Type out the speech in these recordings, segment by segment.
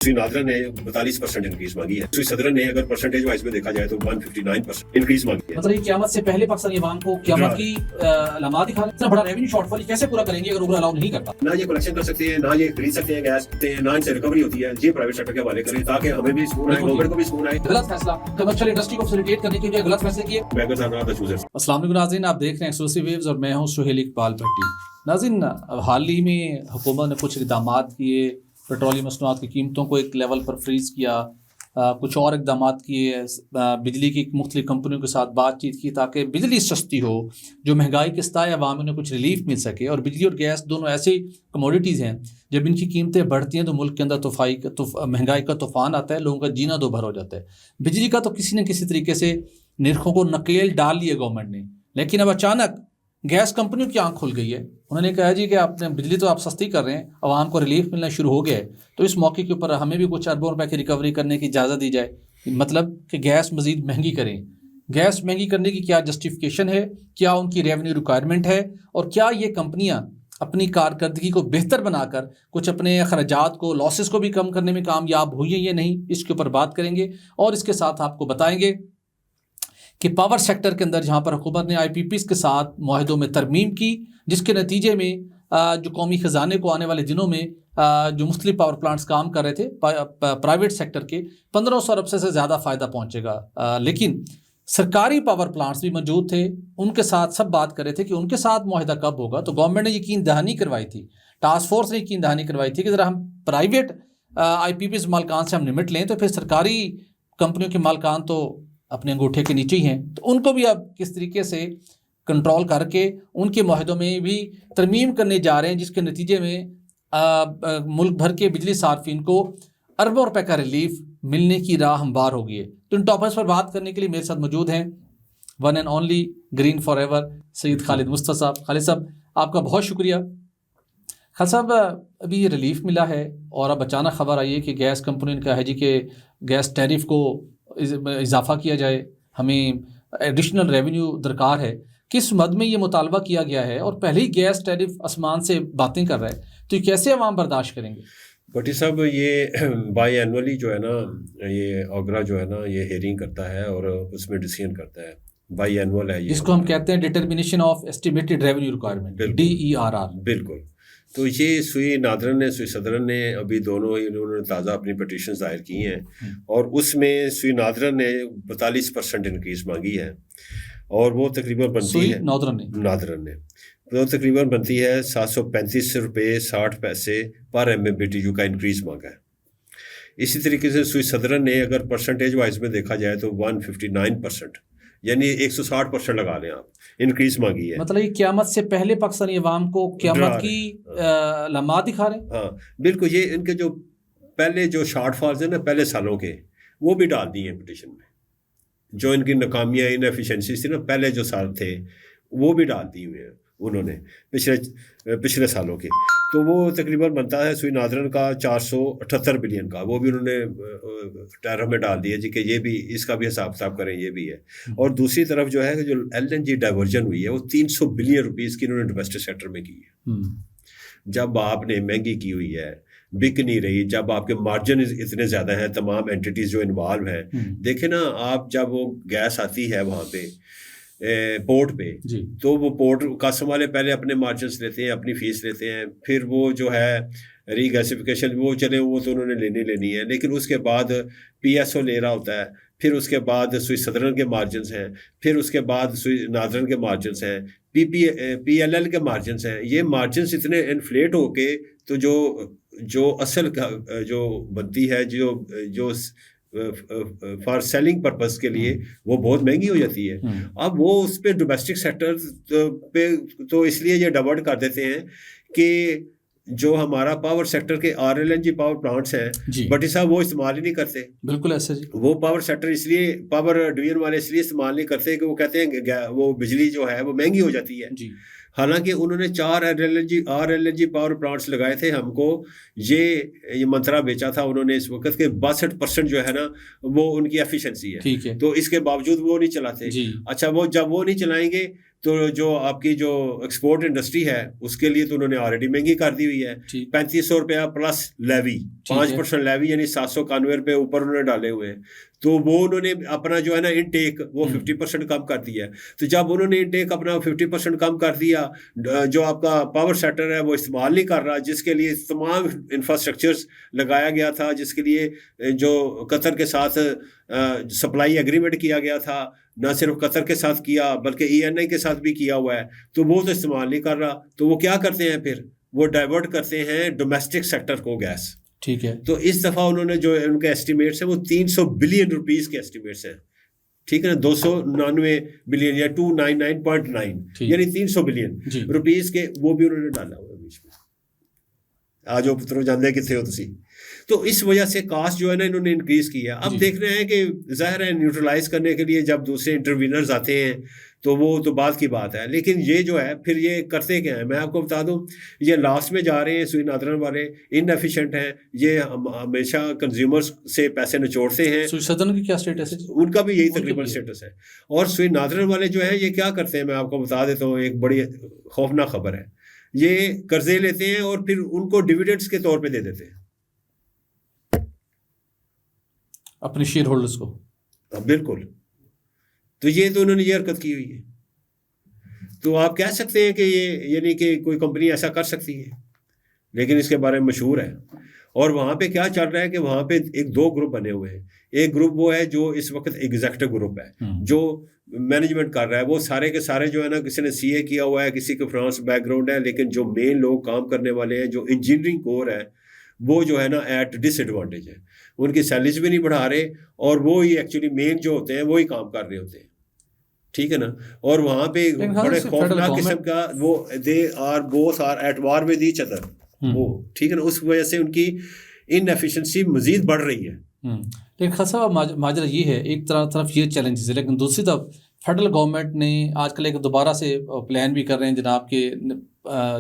सुई नादरा ने 42% इंक्रीज मांगी है। सुई सदरन ने अगर परसेंटेज वाइज में देखा जाए तो 159% इंक्रीज मांगी है। मतलब ये क़यामत से पहले पाकिस्तानी अवाम को क़यामत की अलामत दिखा रहे हैं। इतना बड़ा रेवेन्यू शॉर्टफॉल कैसे पूरा करेंगे अगर ऊबर अलाउ नहीं करता? ना ये कलेक्शन कर सकते हैं, ना ये खरीद सकते हैं गैस, ना इनसे रिकवरी होती है। ये प्राइवेट सेक्टर के हवाले करें ताकि हमें भी सुकून आए, गवर्नमेंट को भी सुकून आए। गलत फैसला कमर्शियल इंडस्ट्री को फैसिलिटेट करने के लिए गलत फैसले किए। Beggars are not the choosers. अस्सलाम वालेकुम नाज़रीन, आप देख रहे हैं एक्सक्लूसिव वेव्स और मैं हूं सुहेल इकबाल भट्टी। नाज़रीन, हाल ही में हुकूमत ने कुछ इक़दाम किए, पेट्रोलियम मसनूआत की कीमतों को एक लेवल पर फ्रीज़ किया, कुछ और इक़दाम किए, बिजली की मुख्तलिफ कंपनियों के साथ बातचीत की ताकि बिजली सस्ती हो, जो महंगाई के सताए अवाम उन्हें कुछ रिलीफ मिल सके। और बिजली और गैस दोनों ऐसी कमोडिटीज़ हैं, जब इनकी कीमतें बढ़ती हैं तो मुल्क के अंदर महंगाई का तूफ़ान आता है, लोगों का जीना दो भर हो जाता है। बिजली का तो किसी न किसी तरीके से निर्खों को नकेल डाल लिया गवर्नमेंट ने, लेकिन अब अचानक गैस कंपनियों की आंख खुल गई है। उन्होंने कहा जी कि आपने बिजली तो आप सस्ती कर रहे हैं, आवाम को रिलीफ मिलना शुरू हो गया है, तो इस मौके के ऊपर हमें भी कुछ अरबों रुपए की रिकवरी करने की इजाज़त दी जाए। मतलब कि गैस मज़ीद महंगी करें। गैस महंगी करने की क्या जस्टिफिकेशन है, क्या उनकी रेवेन्यू रिक्वायरमेंट है, और क्या ये कंपनियाँ अपनी कारकर्दगी को बेहतर बनाकर कुछ अपने अखराजात को, लॉसेस को भी कम करने में कामयाब हुई है या नहीं, इसके ऊपर बात करेंगे। और इसके साथ आपको बताएंगे कि पावर सेक्टर के अंदर जहाँ पर हुकूमत ने IPPs के साथ मुआहदों में तरमीम की, जिसके नतीजे में जो कौमी ख़जाने को आने वाले दिनों में जो मुख्तलिफ पावर प्लांट्स काम कर रहे थे प्राइवेट सेक्टर के 1500 अरब से ज़्यादा फ़ायदा पहुँचेगा। लेकिन सरकारी पावर प्लांट्स भी मौजूद थे, उनके साथ सब बात कर रहे थे कि उनके साथ मुआहदा कब होगा। तो गवर्नमेंट ने यकीन दहानी करवाई थी, टास्क फोर्स ने यकीन दहानी करवाई थी कि ज़रा हम प्राइवेट IPPs मालकान से हम निमट लें, तो फिर सरकारी कंपनियों के मालकान तो अपने अंगूठे के नीचे ही हैं, तो उनको भी अब किस तरीके से कंट्रोल करके उनके मुआहदों में भी तरमीम करने जा रहे हैं, जिसके नतीजे में मुल्क भर के बिजली सार्फिन को अरबों रुपए का रिलीफ मिलने की राह हमवार हो गई है। तो इन टॉपिक्स पर बात करने के लिए मेरे साथ मौजूद हैं one and only green for ever Syed Khalid Mustafa साहब। खालिद साहब, आपका बहुत शुक्रिया। खालिद साहब, अभी ये रिलीफ मिला है और अब अचानक खबर आई है कि गैस कंपनी ने कहा है जी कि गैस टैरिफ को इजाफा किया जाए, हमें एडिशनल रेवेन्यू दरकार है। किस मद में ये मुतालबा किया गया है, और पहले ही गैस टैरिफ आसमान से बातें कर रहा है, तो ये कैसे अवाम बर्दाश्त करेंगे? भट्टी साहब, ये बाई एनुअली जो है ना, ये ऑगरा जो है ना, ये हेयरिंग करता है और उसमें डिसीजन करता है। बाई एनुअल है ये, जिसको हम कहते हैं determination of estimated revenue requirement, DERR। बिल्कुल। तो ये सुई नादरन ने, सुई सदरन ने अभी दोनों ही उन्होंने ताज़ा अपनी पटिशन दायर की हैं, और उसमें सुई नादरन ने 42% इंक्रीज मांगी है, और वो तकरीबन बनती है नादरन ने तो तकरीबन बनती है 735 रुपये 60 पैसे पर MMBTU का इंक्रीज मांगा है। इसी तरीके से सुई सदरन ने अगर परसेंटेज वाइज में देखा जाए तो 159%, यानी 160% लगा लें आप, इंक्रीज मांगी है। मतलब ये क़यामत से पहले पाकिस्तानी अवाम को क़यामत की अलामत दिखा रहे हैं। हाँ बिल्कुल, ये इनके जो पहले जो शॉर्टफॉल्स हैं ना पहले सालों के, वो भी डाल दिए हैं पिटिशन में। जो इनकी नाकामियाँ, इनएफिशिएंसीज थी ना पहले जो साल थे, वो भी डाल दी हुई हैं उन्होंने पिछले सालों के। तो वो तकरीबन बनता है सुई नादरन का 478 बिलियन का, वो भी उन्होंने टैरिफ में डाल दिया जी कि ये भी, इसका भी हिसाब किताब करें, ये भी है। और दूसरी तरफ जो है जो LNG डाइवर्जन हुई है, वो 300 बिलियन रुपीज़ की इन्होंने डोमेस्टिक सेक्टर में की है। जब आपने महंगी की हुई है, बिक नहीं रही, जब आपके मार्जिन इतने ज़्यादा हैं, तमाम एंटिटीज़ जो इन्वॉल्व हैं, देखे ना आप, जब वो गैस आती है वहाँ पे पोर्ट पे, तो वो पोर्ट कस्टम वाले पहले अपने मार्जिन्स लेते हैं, अपनी फ़ीस लेते हैं, फिर वो जो है रीगैसिफिकेशन वो चले, वो तो उन्होंने लेनी है, लेकिन उसके बाद PSO ले रहा होता है, फिर उसके बाद सुई सदरन के मार्जिन्स हैं, फिर उसके बाद सुई नादरन के मार्जिन्स हैं, PLL के मार्जिन्स हैं। ये मार्जिन्स इतने इन्फ्लेट होके तो जो असल जो बनती है, जो फॉर सेलिंग पर्पस के लिए, वो बहुत महंगी हो जाती है। अब वो उस पे डोमेस्टिक सेक्टर पे तो इसलिए ये डाइवर्ट कर देते हैं कि जो हमारा पावर सेक्टर के RLNG पावर प्लांट्स हैं, भट्टी साहब, वो इस्तेमाल ही नहीं करते। बिल्कुल ऐसे जी। वो पावर सेक्टर इसलिए, पावर डिवीजन वाले इसलिए इस्तेमाल नहीं करते कि वो कहते हैं वो बिजली जो है वो महंगी हो जाती है। हालांकि उन्होंने 4 RLNG पावर प्लांट्स लगाए थे हमको, ये मंत्रा बेचा था उन्होंने इस वक्त के 62% जो है ना वो उनकी एफिशिएंसी है। तो इसके बावजूद वो नहीं चलाते। अच्छा, वो जब वो नहीं चलाएंगे तो जो आपकी जो एक्सपोर्ट इंडस्ट्री है उसके लिए तो उन्होंने ऑलरेडी महंगी कर दी हुई है। ठीक 3500 रुपया प्लस लेवी, ठीक है 5% लेवी यानी 791 रुपये ऊपर उन्होंने डाले हुए हैं। तो वो उन्होंने अपना जो है ना इनटेक वो 50% कम कर दिया है। तो जब उन्होंने इनटेक अपना 50% कम कर दिया, जो आपका पावर सेक्टर है वो इस्तेमाल नहीं कर रहा, जिसके लिए तमाम इंफ्रास्ट्रक्चर्स लगाया गया था, जिसके लिए जो कतर के साथ सप्लाई एग्रीमेंट किया गया था, ना सिर्फ कतर के साथ किया बल्कि ENI के साथ भी किया हुआ है, तो वो तो इस्तेमाल नहीं कर रहा। तो वो क्या करते हैं फिर, वो डाइवर्ट करते हैं डोमेस्टिक सेक्टर को गैस। ठीक है तो इस दफ़ा उन्होंने जो उनके एस्टिमेट्स हैं वो 300 बिलियन रुपीस के एस्टिमेट्स हैं, ठीक है ना, 299 बिलियन या 299.9 ठीक यानी 300 बिलियन जी रुपीस के, वो भी उन्होंने डाला हुआ है बीच में। आज वो पुत्रों जानते कितने हो तुसी। तो इस वजह से कास्ट जो है ना इन्होंने इंक्रीज किया। अब जी देख रहे हैं कि जाहिर है न्यूट्रलाइज करने के लिए जब दूसरे इंटरवीनर्स आते हैं तो वो तो बात की बात है, लेकिन ये जो है फिर ये करते क्या है, मैं आपको बता दूं, ये लास्ट में जा रहे हैं सुई नादरन वाले, इनएफिशिएंट हैं, ये हमेशा कंज्यूमर्स से पैसे निचोड़ते हैं। सुई सदन की क्या स्टेटस है? उनका भी यही उनका तकरीबन भी है। स्टेटस है। और सुई नादरन वाले जो है ये क्या करते हैं, मैं आपको बता देता हूँ, एक बड़ी खौफनाक खबर है। ये कर्जे लेते हैं और फिर उनको डिविडेंड्स के तौर पे दे देते हैं अपने शेयर होल्डर्स को। बिल्कुल। तो ये तो उन्होंने ये हरकत की हुई है। तो आप कह सकते हैं कि ये यानी कि कोई कंपनी ऐसा कर सकती है, लेकिन इसके बारे में मशहूर है। और वहाँ पे क्या चल रहा है कि वहाँ पे एक दो ग्रुप बने हुए हैं। एक ग्रुप वो है जो इस वक्त एग्जीक्यूटिव ग्रुप है जो मैनेजमेंट कर रहा है, वो सारे के सारे जो है ना, किसी ने CA किया हुआ है, किसी के फाइनेंस बैकग्राउंड है, लेकिन जो मेन लोग काम करने वाले हैं, जो इंजीनियरिंग कोर है, वो जो है ना एट डिसएडवांटेज है। उनकी सैलरीज भी नहीं बढ़ा रहे और वो ही एक्चुअली मेन जो होते हैं वो ही काम कर रहे होते हैं, ठीक है ना। और वहाँ पे बड़े खौफनाक किस्म का वो they are both are at war with each other, वो ठीक है ना। उस वजह से उनकी इनएफिशिएंसी मजीद बढ़ रही है। लेकिन खासा माजरा ये है, एक तरफ ये चैलेंजेस है, लेकिन दूसरी तरफ फेडरल गवर्नमेंट ने आजकल एक दोबारा से प्लान भी कर रहे हैं जनाब के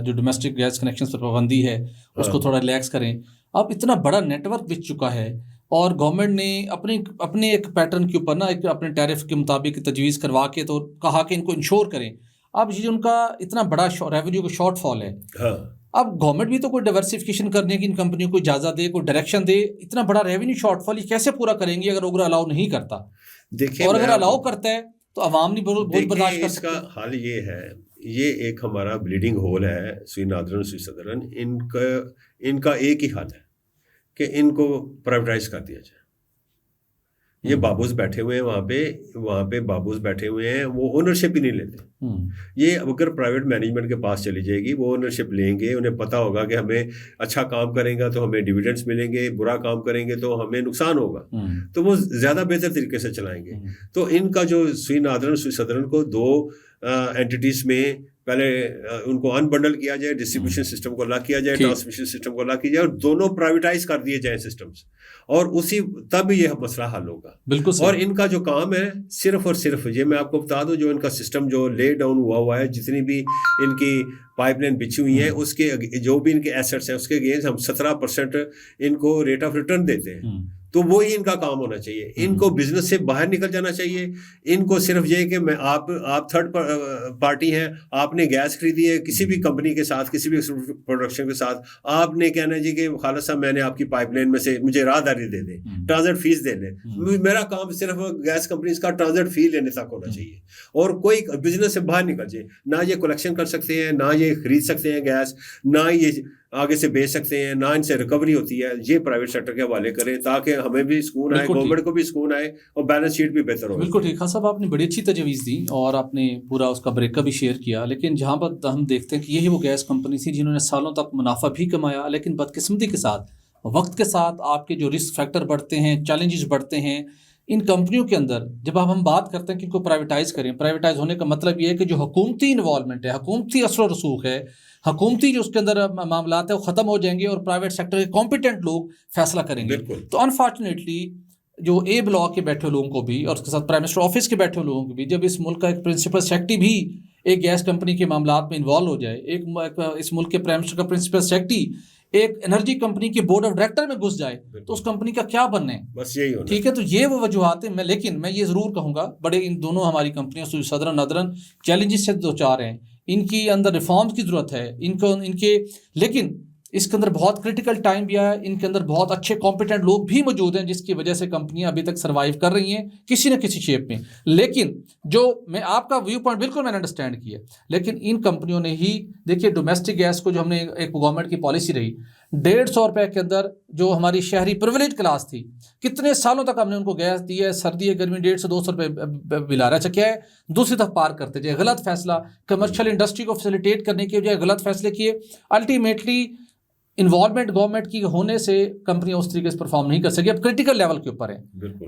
जो डोमेस्टिक गैस कनेक्शन पर पाबंदी है उसको थोड़ा रिलैक्स करें। अब इतना बड़ा नेटवर्क बिक चुका है और गवर्नमेंट ने अपने एक पैटर्न के ऊपर ना एक अपने टैरिफ के मुताबिक तजवीज़ करवा के तो कहा कि इनको इंश्योर करें। अब ये उनका इतना बड़ा रेवेन्यू का शॉर्टफॉल है, हाँ। अब गवर्नमेंट भी तो कोई डाइवर्सिफिकेशन करने की इन कंपनियों को इजाज़त दे, कोई डायरेक्शन दे। इतना बड़ा रेवेन्यू शॉर्टफॉल ये कैसे पूरा करेंगे अगर अलाउ नहीं करता? देखिए, और अगर अलाउ करता है तो अवाम नहीं बहुत बर्दाश्त कर सकते। इसका हल ये है, ये एक हमारा ब्लीडिंग होल है सुई नादरन सुई सदरन, इनका एक ही हल है कि इनको प्राइवेटाइज कर दिया जाए। ये बाबूस बैठे हुए हैं वहाँ पे बाबूस बैठे हुए हैं, वो ओनरशिप ही नहीं लेते। ये अगर प्राइवेट मैनेजमेंट के पास चली जाएगी वो ओनरशिप लेंगे, उन्हें पता होगा कि हमें अच्छा काम करेंगे तो हमें डिविडेंड्स मिलेंगे, बुरा काम करेंगे तो हमें नुकसान होगा, तो वो ज़्यादा बेहतर तरीके से चलाएंगे। तो इनका जो सुई नादरन सुई सदरन को दो एंटिटीज़ में पहले उनको अनबंडल किया जाए, डिस्ट्रीब्यूशन सिस्टम को अलग किया जाए, ट्रांसमिशन सिस्टम को अलग किया जाए और दोनों प्राइवेटाइज कर दिए जाए सिस्टम्स, और उसी तब ये मसला हल होगा। बिल्कुल। और इनका जो काम है सिर्फ और सिर्फ ये मैं आपको बता दूं, जो इनका सिस्टम जो ले डाउन हुआ है, जितनी भी इनकी पाइपलाइन बिछी हुई है, उसके जो भी इनके एसेट्स हैं उसके अगेंस्ट हम 17% इनको रेट ऑफ रिटर्न देते हैं। तो वो ही इनका काम होना चाहिए। इनको बिजनेस से बाहर निकल जाना चाहिए। इनको सिर्फ ये कि मैं आप थर्ड पार्टी हैं, आपने गैस खरीदी है किसी भी कंपनी के साथ, किसी भी प्रोडक्शन के साथ, आपने कहना है जी कि खालिद साहब मैंने आपकी पाइपलाइन में से मुझे राहदारी दे दें, ट्रांजिट फीस दे दें। मेरा काम सिर्फ गैस कंपनी का ट्रांजिट फी लेने तक होना चाहिए और कोई बिजनेस से बाहर निकल जाए। ना ये कलेक्शन कर सकते हैं, ना ये खरीद सकते हैं गैस, ना ये आगे से बेच सकते हैं, ना इनसे रिकवरी होती है। ये प्राइवेट सेक्टर के हवाले करें ताकि हमें भी सुकून आए, गवर्नमेंट को भी सुकून आए और बैलेंस शीट भी बेहतर हो। बिल्कुल ठीक। हाँ साहब, आपने बड़ी अच्छी तजवीज़ दी और आपने पूरा उसका ब्रेकअप भी शेयर किया। लेकिन जहाँ पर हम देखते हैं कि यही वो गैस कंपनी थी जिन्होंने सालों तक मुनाफा भी कमाया, लेकिन बदकिस्मती के साथ वक्त के साथ आपके जो रिस्क फैक्टर बढ़ते हैं, चैलेंजेस बढ़ते हैं इन कंपनियों के अंदर। जब हम बात करते हैं कि इनको प्राइवेटाइज करें, प्राइवेटाइज होने का मतलब ये है कि जो हुकूमती इन्वॉल्वमेंट है, हुकूमती असर और रसूख है, हुकूमती जो उसके अंदर मामलात है वो ख़त्म हो जाएंगे और प्राइवेट सेक्टर के कॉम्पिटेंट लोग फैसला करेंगे। तो अनफॉर्चुनेटली जो ए ब्लॉक के बैठे लोगों को भी और उसके साथ प्राइम मिनिस्टर ऑफिस के बैठे लोगों को भी, जब इस मुल्क का एक प्रिंसिपल सेक्रेटरी भी एक गैस कंपनी के मामलात में इन्वॉल्व हो जाए, एक इस मुल्क के प्राइम मिनिस्टर का प्रिंसिपल सेक्रेटरी एक एनर्जी कंपनी की बोर्ड ऑफ डायरेक्टर में घुस जाए तो उस कंपनी का क्या बनने है। बस यही होना। ठीक है, तो ये वो वजूहत है। लेकिन मैं ये ज़रूर कहूँगा, बड़े इन दोनों हमारी कंपनियों सदरन नदरन चैलेंजेस से दो चार हैं, इनकी अंदर रिफॉर्म्स की ज़रूरत है इनके, लेकिन इसके अंदर बहुत क्रिटिकल टाइम भी आया, इनके अंदर बहुत अच्छे कॉम्पिटेंट लोग भी मौजूद हैं जिसकी वजह से कंपनियां अभी तक सर्वाइव कर रही हैं किसी न किसी शेप में। लेकिन जो मैं आपका व्यू पॉइंट बिल्कुल मैंने अंडरस्टैंड किया, लेकिन इन कंपनियों ने ही देखिए डोमेस्टिक गैस को, जो हमने एक गवर्नमेंट की पॉलिसी रही 150 रुपये के अंदर जो हमारी शहरी प्रिविलेज क्लास थी, कितने सालों तक हमने उनको गैस दी है, सर्दी है गर्मी 150-200 रुपये बिला रहा। अच्छा क्या है, दूसरी तरफ पार करते जाए, गलत फैसला, कमर्शियल इंडस्ट्री को फैसिलिटेट करने के बजाय गलत फैसले किए। अल्टीमेटली इन्वॉल्वमेंट गवर्नमेंट की होने से कंपनियां उस तरीके से परफॉर्म नहीं कर सकी। अब क्रिटिकल लेवल के ऊपर है,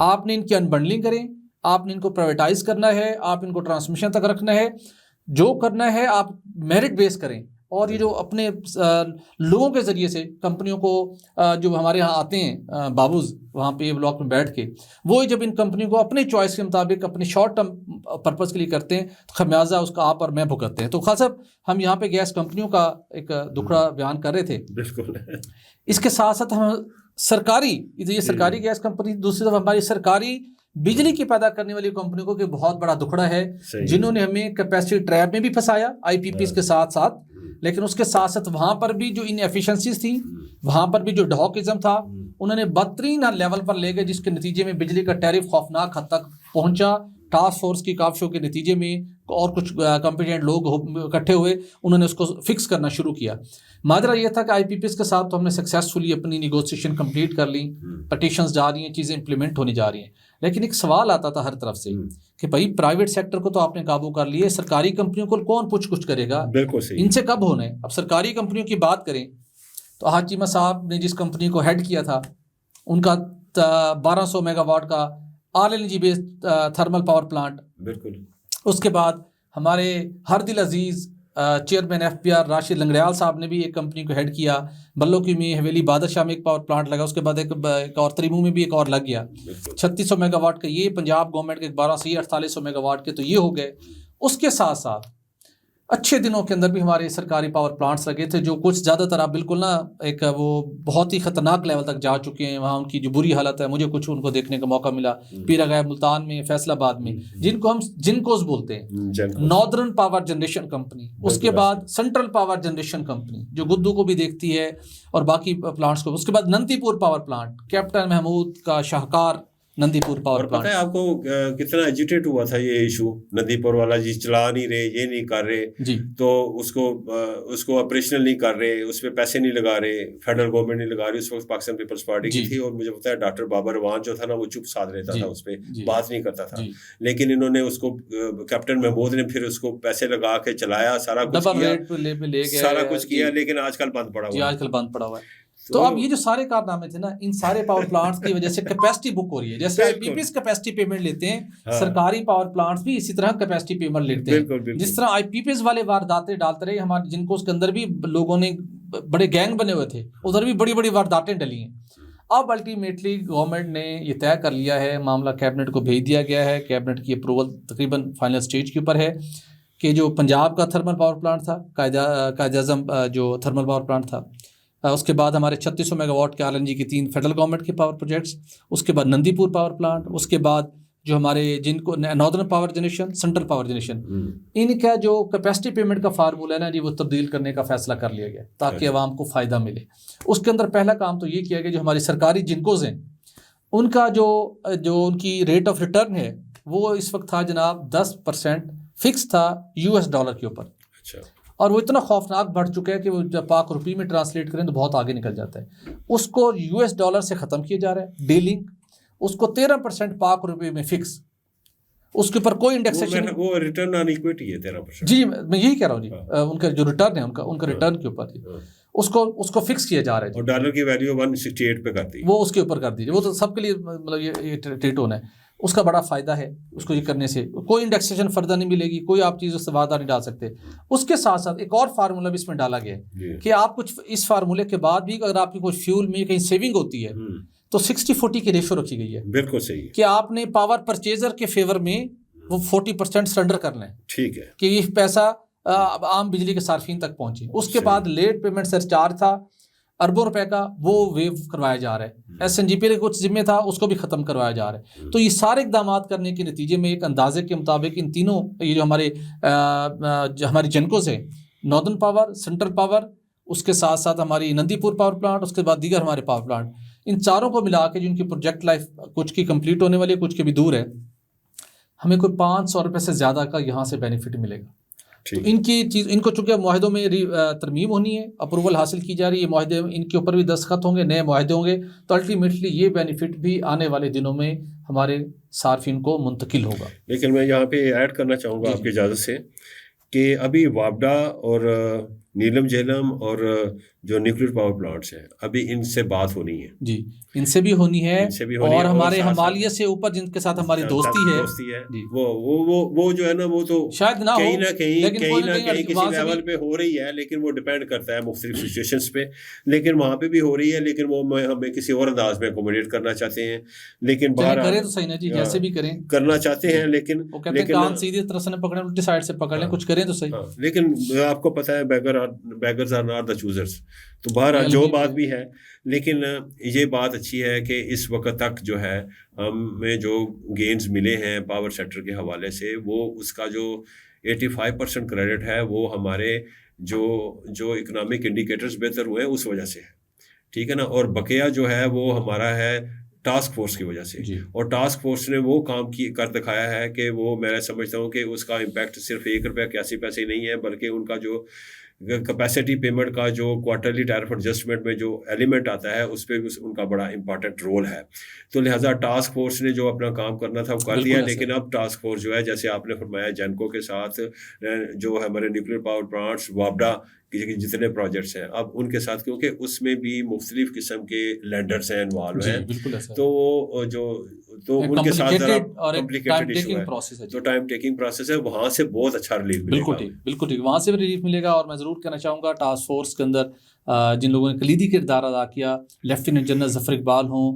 आपने इनकी अनबंडलिंग करें, आपने इनको प्राइवेटाइज करना है, आप इनको ट्रांसमिशन तक रखना है, जो करना है आप मेरिट बेस करें। और ये जो अपने लोगों के ज़रिए से कंपनियों को जो हमारे यहाँ आते हैं बाबूज वहाँ पे ब्लॉक में बैठ के, वो जब इन कंपनियों को अपनी चॉइस के मुताबिक अपने शॉर्ट टर्म पर्पज़ के लिए करते हैं तो खमियाजा उसका आप और मैं भुगतते हैं। तो खास साहब हम यहाँ पे गैस कंपनियों का एक दुखड़ा बयान कर रहे थे। बिल्कुल। इसके साथ साथ हम सरकारी, ये सरकारी गैस कंपनी, दूसरी तरफ हमारी सरकारी बिजली की पैदा करने वाली कंपनियों को बहुत बड़ा दुखड़ा है, जिन्होंने हमें कैपेसिटी ट्रैप में भी फंसाया IPPs के साथ साथ, लेकिन उसके साथ साथ वहाँ पर भी जो इनएफिशिएंसीज थी, वहाँ पर भी जो डॉकिज्म था, उन्होंने बदतरीन लेवल पर ले गए, जिसके नतीजे में बिजली का टैरिफ खौफनाक हद तक पहुँचा। टास्क फोर्स की काविशों के नतीजे में और कुछ कॉम्पिटेंट लोग इकट्ठे हुए, उन्होंने उसको फिक्स करना शुरू किया। माजरा ये था कि IPPs के साथ तो हमने सक्सेसफुली अपनी निगोसिएशन कंप्लीट कर ली, पटिशंस जा रही हैं, चीज़ें इंप्लीमेंट होनी जा रही हैं। लेकिन एक सवाल आता था हर तरफ से कि भाई प्राइवेट सेक्टर को तो आपने काबू कर लिए, सरकारी कंपनियों को कौन कुछ करेगा, बिल्कुल सही, इनसे कब होना है। अब सरकारी कंपनियों की बात करें तो हाजिमा साहब ने जिस कंपनी को हेड किया था, उनका 1200 मेगावाट का RLNG based thermal power plant, बिल्कुल। उसके बाद हमारे हरदिल अजीज़ चेयरमैन FPR राशिद लंगड़ियाल साहब ने भी एक कंपनी को हेड किया। बल्लो की में हवेली बादशाह में एक पावर प्लांट लगा, उसके बाद एक और तरीमू में भी एक और लग गया 3600 मेगावाट का। ये पंजाब गवर्नमेंट के 1200, ये 4800 मेगावाट के, तो ये हो गए। उसके साथ साथ अच्छे दिनों के अंदर भी हमारे सरकारी पावर प्लांट्स लगे थे, जो कुछ ज़्यादातर आप बिल्कुल ना एक वो बहुत ही ख़तरनाक लेवल तक जा चुके हैं। वहाँ उनकी जो बुरी हालत है, मुझे कुछ उनको देखने का मौका मिला पीरा गया, मुल्तान में, फैसलाबाद में, जिनको हम जिनकोस बोलते हैं, नॉर्दर्न पावर जनरेशन कंपनी। उसके बाद सेंट्रल पावर जनरेशन कंपनी जो गुद्दू को भी देखती है और बाकी प्लांट्स को। उसके बाद Nandipur power plant, captain Mahmood का शाहकार नंदीपुर पावर प्लांट। पता है आपको कितना एजिटेट हुआ था ये इशू, नंदीपुर वाला जी चला नहीं रहे, ये नहीं कर रहे जी, तो उसको ऑपरेशनल नहीं कर रहे, उस पर पैसे नहीं लगा रहे, फेडरल गवर्नमेंट नहीं लगा रही। उस वक्त पाकिस्तान पीपल्स पार्टी की थी और मुझे पता है डॉक्टर बाबर अवान जो था ना, वो चुप साध रहता था, उस पर बात नहीं करता था। लेकिन इन्होंने उसको, कैप्टन महमूद ने फिर उसको पैसे लगा के चलाया, सारा कुछ किया, लेकिन आजकल बंद पड़ा हुआ है। आजकल बंद पड़ा हुआ है। तो अब ये जो सारे कारनामे थे ना, इन सारे पावर प्लांट्स की वजह से कैपेसिटी बुक हो रही है। जैसे IPPs कैपेसिटी पेमेंट लेते हैं, सरकारी पावर प्लांट्स भी इसी तरह कैपेसिटी पेमेंट लेते हैं। जिस तरह IPPs वाले वारदातें डालते रहे हमारे, जिनको उसके अंदर भी लोगों ने बड़े गैंग बने हुए थे, उधर भी बड़ी बड़ी वारदातें डली हैं। अब अल्टीमेटली गवर्नमेंट ने ये तय कर लिया है, मामला कैबिनेट को भेज दिया गया है, कैबिनेट की अप्रूवल तकरीबन फाइनल स्टेज के ऊपर है कि जो पंजाब का थर्मल पावर प्लांट था, कायद आज़म जो थर्मल पावर प्लांट था, उसके बाद हमारे 3600 मेगावाट के RLNG की 3 फेडरल गवर्नमेंट के पावर प्रोजेक्ट्स, उसके बाद नंदीपुर पावर प्लांट, उसके बाद जो हमारे जिनको northern power generation, central power generation, इनका जो कैपेसिटी पेमेंट का फार्मूला है ना जी, वो तब्दील करने का फैसला कर लिया गया ताकि आवाम को फ़ायदा मिले। उसके अंदर पहला काम तो ये किया गया, जो हमारी सरकारी जिनकोज हैं उनका जो उनकी रेट ऑफ रिटर्न है वो इस वक्त था जनाब 10% फिक्स था US डॉलर के ऊपर। अच्छा। और वो इतना खौफनाक बढ़ चुका है कि वो जब पाक रुपये में ट्रांसलेट करें तो बहुत आगे निकल जाता है। उसको US डॉलर से ख़त्म किया जा रहा है, डीलिंग उसको 13% पाक रुपये में फिक्स, उसके ऊपर कोई इंडेक्सेशन, वो रिटर्न ऑन इक्विटी है 13%। जी मैं यही कह रहा हूँ जी, उनका जो रिटर्न है उनका रिटर्न के ऊपर उसको फिक्स किया जा रहा है। और डॉलर की वैल्यू 168 पे कर दी, वो उसके ऊपर कर दीजिए। वो तो सबके लिए मतलब ये ट्रेड होना है, उसका बड़ा फ़ायदा है। उसको ये करने से कोई इंडेक्सेशन फर्दर नहीं मिलेगी, कोई आप चीज़ उससे वादा नहीं डाल सकते। उसके साथ साथ एक और फार्मूला भी इसमें डाला गया है कि आप कुछ इस फार्मूले के बाद भी अगर आपकी कोई फ्यूल में कहीं सेविंग होती है तो 60-40 की रेशो रखी गई है। बिल्कुल सही है कि आपने पावर परचेजर के फेवर में वो 40% सरेंडर करना है, ठीक है, कि ये पैसा आम बिजली के सार्फिन तक पहुंचे। उसके बाद लेट पेमेंट सरचार्ज था, अरबों रुपए का वो वेव करवाया जा रहा है। SNGP के कुछ जिम्मे था उसको भी ख़त्म करवाया जा रहा है। तो ये सारे इकदाम करने के नतीजे में एक अंदाजे के मुताबिक इन तीनों, ये जो हमारी जेनकोस है, नॉर्दर्न पावर, सेंट्रल पावर, उसके साथ साथ हमारी नंदीपुर पावर प्लांट, उसके बाद दीगर हमारे पावर प्लांट, इन चारों को मिला के जिनकी प्रोजेक्ट लाइफ कुछ की कंप्लीट होने वाली है, कुछ की भी दूर है, हमें कोई 500 रुपये से ज़्यादा का यहाँ से बेनिफिट मिलेगा। तो इनको चूंकि माहिदों में तरमीम होनी है, अप्रूवल हासिल की जा रही है, माहिदे इनके ऊपर भी दस्तखत होंगे, नए माहिदे होंगे, तो अल्टीमेटली ये बेनिफिट भी आने वाले दिनों में हमारे सार्फिन को मुंतकिल होगा। लेकिन मैं यहाँ पे ऐड करना चाहूँगा आपकी इजाज़त से कि अभी वापडा और नीलम झेलम और जो न्यूक्लियर पावर प्लांट्स हैं, अभी इनसे बात होनी है जी, इनसे भी होनी है, और हमारे हिमालय से ऊपर जिनके साथ हमारी दोस्ती है वो जो है ना, वो तो शायद ना कहीं ना कहीं किसी लेवल लेवल पे हो रही है, लेकिन वो डिपेंड करता है मुख्तलिफ सिचुएशंस पे। लेकिन वहाँ पे भी हो रही है, लेकिन वो हमें किसी और अंदाज में अकोमोडेट करना चाहते हैं, लेकिन बाहर करें तो सही ना जी, जैसे भी करें करना चाहते हैं, लेकिन कान सीधी तरफ से पकड़े, उल्टी साइड से पकड़ लें, कुछ करें तो सही। लेकिन आपको पता है beggars are not the choosers। तो बहरहाल जो बात भी है, लेकिन ये बात अच्छी है कि इस वक्त तक जो है हमें जो गेन्स मिले हैं पावर सेक्टर के हवाले से, वो उसका जो 85% क्रेडिट है वो हमारे जो इकोनॉमिक इंडिकेटर्स बेहतर हुए हैं उस वजह से है, ठीक है ना। और बकिया जो है वो हमारा है टास्क फोर्स की वजह से, और टास्क फोर्स ने वो काम कर दिखाया है कि वो, मैं समझता हूँ कि उसका इम्पैक्ट सिर्फ 1 रुपये 81 पैसे नहीं है, बल्कि उनका जो कैपेसिटी पेमेंट का जो क्वार्टरली टैरिफ एडजस्टमेंट में जो एलिमेंट आता है उस पर भी उनका बड़ा इंपॉर्टेंट रोल है। तो लिहाजा टास्क फोर्स ने जो अपना काम करना था वो कर दिया, लेकिन अब टास्क फोर्स जो है, जैसे आपने फरमाया जेनको के साथ जो हमारे न्यूक्लियर पावर प्लांट्स, वापडा के जितने प्रोजेक्ट्स हैं, अब उनके साथ, क्योंकि उसमें भी मुख्तलिफ किस्म के लैंडर्स हैं, इन्वॉल्व हैं, तो उनके साथ कॉम्प्लिकेटेड इशू है, तो टाइम टेकिंग प्रोसेस है। वहाँ से बहुत अच्छा रिलीफ मिलेगा, बिल्कुल ठीक, वहाँ से भी रिलीफ मिलेगा। और मैं ज़रूर कहना चाहूँगा टास्क फोर्स के अंदर जिन लोगों ने कलीदी किरदार अदा किया, लेफ्टिनेंट जनरल जफर इकबाल हों,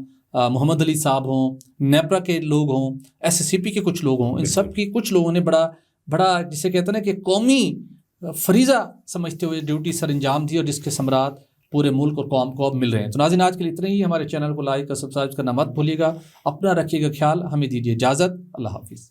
मोहम्मद अली साहब हों, नेपरा के लोग हों, SSCP के कुछ लोग हों, इन सब की कुछ लोगों ने बड़ा जिसे कहते हैं ना कि कौमी फरीज़ा समझते हुए ड्यूटी सर अंजाम दी, और जिसके समरात पूरे मुल्क और कौम को अब मिल रहे हैं। तो नाज़रीन, आज के लिए इतना ही। हमारे चैनल को लाइक और सब्सक्राइब करना मत भूलिएगा। अपना रखिएगा ख्याल, हमें दीजिए इजाज़त। अल्लाह हाफिज़।